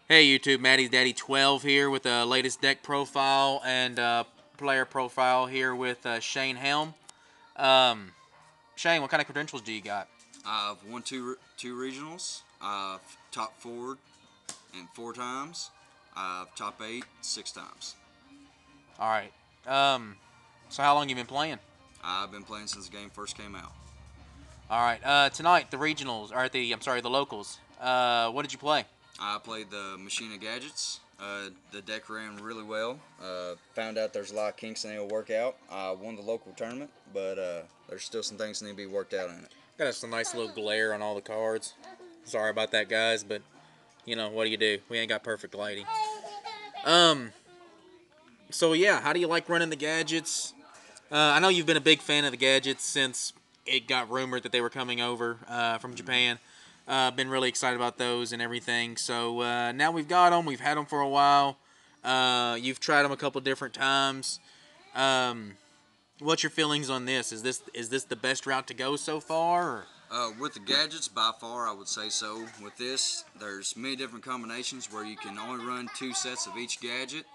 Hey YouTube, Maddie's Daddy 12 here with the latest deck profile and player profile here with Shane Helm. Um, Shane, what kind of credentials do you got? I've won two regionals. I've top four and 4 times. I've top 8 6 times. All right. So how long you been playing? I've been playing since the game first came out. All right. Tonight the regionals or the locals. What did you play? I played the Machina Gadgets. The deck ran really well. Found out there's a lot of kinks and it'll work out. I won the local tournament, but there's still some things that need to be worked out in it. Got us a nice little glare on all the cards. Sorry about that, guys, but you know what do you do? We ain't got perfect lighting. Um. So yeah, how do you like running the gadgets? I know you've been a big fan of the gadgets since it got rumored that they were coming over from Japan. Been really excited about those and everything. So now we've got them. We've had them for a while. You've tried them a couple different times. Um, what's your feelings on this? Is this the best route to go so far? Or? With the gadgets, by far, I would say so. With this, there's many different combinations where you can only run 2 sets of each gadget,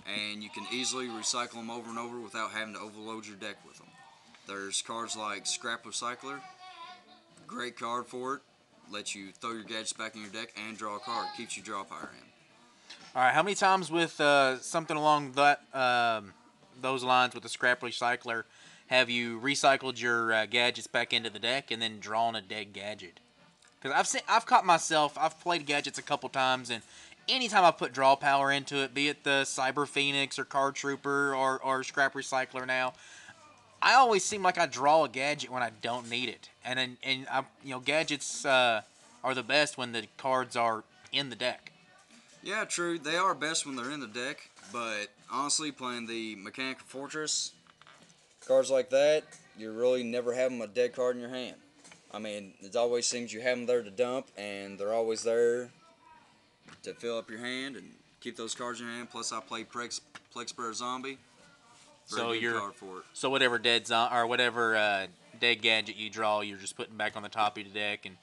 and you can easily recycle them over and over without having to overload your deck with them. There's cards like Scrap Recycler, great card for it, lets you throw your gadgets back in your deck and draw a card, keeps you draw power in. All right, how many times with something along those lines with the scrap recycler have you recycled your gadgets back into the deck and then drawn a dead gadget? Because I've caught myself. I've played gadgets a couple times, and anytime I put draw power into it, be it the Cyber Phoenix or Card Trooper or Scrap Recycler now, I always seem like I draw a gadget when I don't need it. Gadgets are the best when the cards are in the deck. Yeah, true, they are best when they're in the deck, but honestly, playing the Mechanical Fortress, cards like that, you really never have them a dead card in your hand. I mean, it always seems you have them there to dump, and they're always there to fill up your hand and keep those cards in your hand. Plus, I play Plex Bear Zombie. Very good card for it. So whatever whatever dead gadget you draw, you're just putting back on the top of your deck, and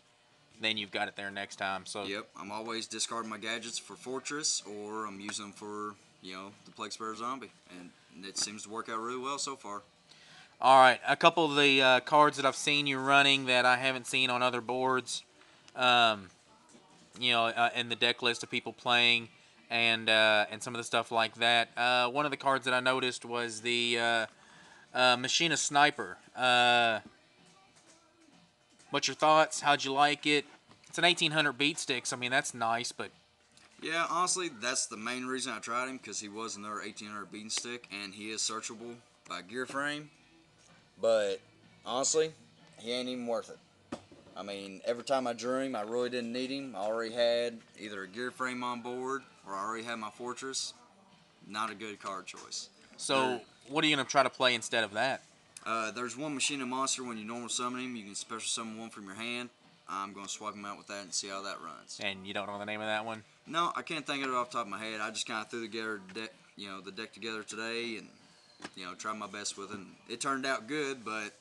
then you've got it there next time. So yep, I'm always discarding my gadgets for Fortress, or I'm using them for the Plex Bear Zombie, and it seems to work out really well so far. All right, a couple of the cards that I've seen you running that I haven't seen on other boards, in the deck list of people playing, and some of the stuff like that. One of the cards that I noticed was the Machina Sniper. What's your thoughts? How'd you like it? It's an 1800 beat sticks. I mean, that's nice, but yeah, honestly, that's the main reason I tried him, because he was another 1800 beating stick, and he is searchable by gear frame. But honestly, he ain't even worth it. I mean, every time I drew him, I really didn't need him. I already had either a gear frame on board, or I already had my Fortress. Not a good card choice. So, what are you going to try to play instead of that? There's one Machina monster. When you normal summon him, you can special summon one from your hand. I'm going to swap him out with that and see how that runs. And you don't know the name of that one? No, I can't think of it off the top of my head. I just kind of threw together the deck together today, and tried my best with it. And it turned out good, but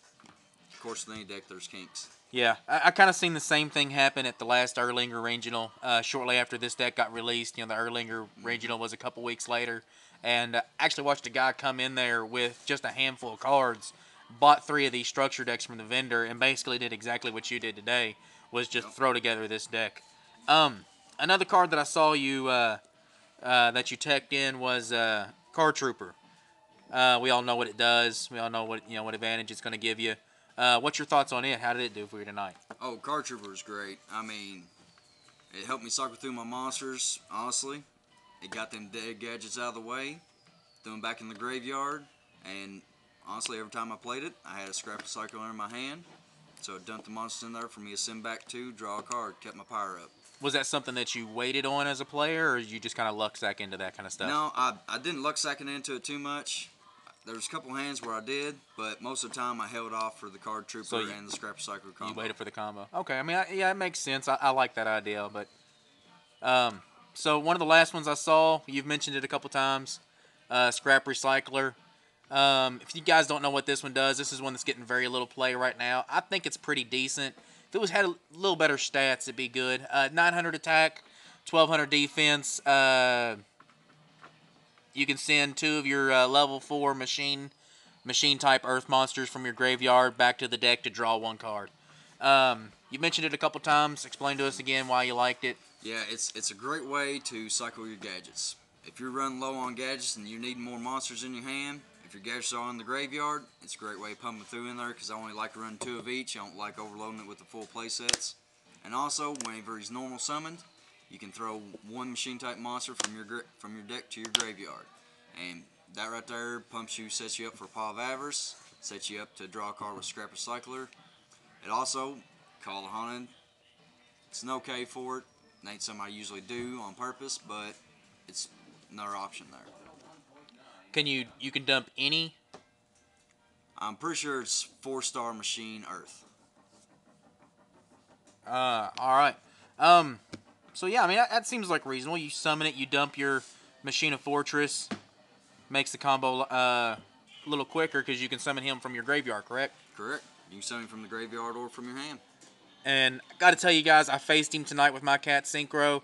of course, with any deck, there's kinks. Yeah, I kind of seen the same thing happen at the last Erlinger Regional. Shortly after this deck got released, the Erlinger Regional was a couple weeks later, and actually watched a guy come in there with just a handful of cards, bought 3 of these structure decks from the vendor, and basically did exactly what you did today, was just throw together this deck. Another card that I saw you that you teched in was Card Trooper. We all know what it does. We all know what advantage it's going to give you. What's your thoughts on it? How did it do for you tonight? Oh, Card Trooper is great. I mean, it helped me cycle through my monsters, honestly. It got them dead gadgets out of the way, threw them back in the graveyard, and honestly, every time I played it, I had a Scrap Recycler in my hand, so it dumped the monsters in there for me to send back to, draw a card, kept my power up. Was that something that you waited on as a player, or you just kind of luck sack into that kind of stuff? No, I didn't luck sacking into it too much. There's a couple hands where I did, but most of the time I held off for the Card Trooper and the Scrap Recycler combo. You waited for the combo. Okay, I mean, yeah, it makes sense. I like that idea, but so one of the last ones I saw, you've mentioned it a couple times, Scrap Recycler. If you guys don't know what this one does, this is one that's getting very little play right now. I think it's pretty decent. If it had a little better stats, it'd be good. 900 attack, 1200 defense. You can send 2 of your level 4 machine type earth monsters from your graveyard back to the deck to draw 1 card. You mentioned it a couple times. Explain to us again why you liked it. Yeah, it's a great way to cycle your gadgets. If you're running low on gadgets and you need more monsters in your hand, if your gadgets are in the graveyard, it's a great way of pumping through in there because I only like to run 2 of each. I don't like overloading it with the full play sets. And also, whenever he's normal summoned, you can throw 1 machine type monster from your deck to your graveyard. And that right there sets you up for Paw of Avarice, sets you up to draw a card with Scrap Recycler. It also, Call of Haunted, it's an okay for it. It ain't something I usually do on purpose, but it's another option there. You can dump any? I'm pretty sure it's 4-star machine Earth. Alright. So yeah, I mean, that seems like reasonable. You summon it, you dump your Machina Fortress. Makes the combo a little quicker because you can summon him from your graveyard, correct? Correct. You can summon him from the graveyard or from your hand. And I got to tell you guys, I faced him tonight with my cat Synchro.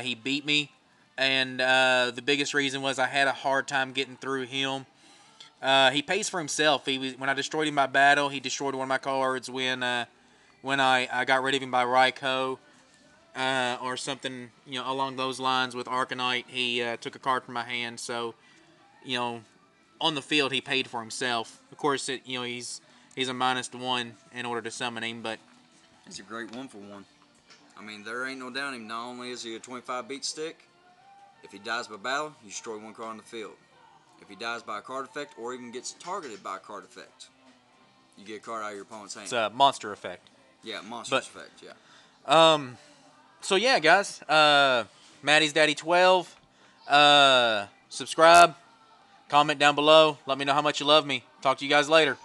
He beat me, and the biggest reason was I had a hard time getting through him. He pays for himself. When I destroyed him by battle, he destroyed one of my cards. When I got rid of him by Raikou, or something, along those lines with Arcanite, he took a card from my hand. So, on the field he paid for himself. Of course, he's a -1 in order to summon him, but he's a great 1-for-1. I mean, there ain't no doubting him. Not only is he a 25 beat stick, if he dies by battle, you destroy 1 card on the field. If he dies by a card effect or even gets targeted by a card effect, you get a card out of your opponent's hand. It's a monster effect. Yeah, effect, yeah. So yeah, guys, Maddie's Daddy 12. Subscribe, comment down below. Let me know how much you love me. Talk to you guys later.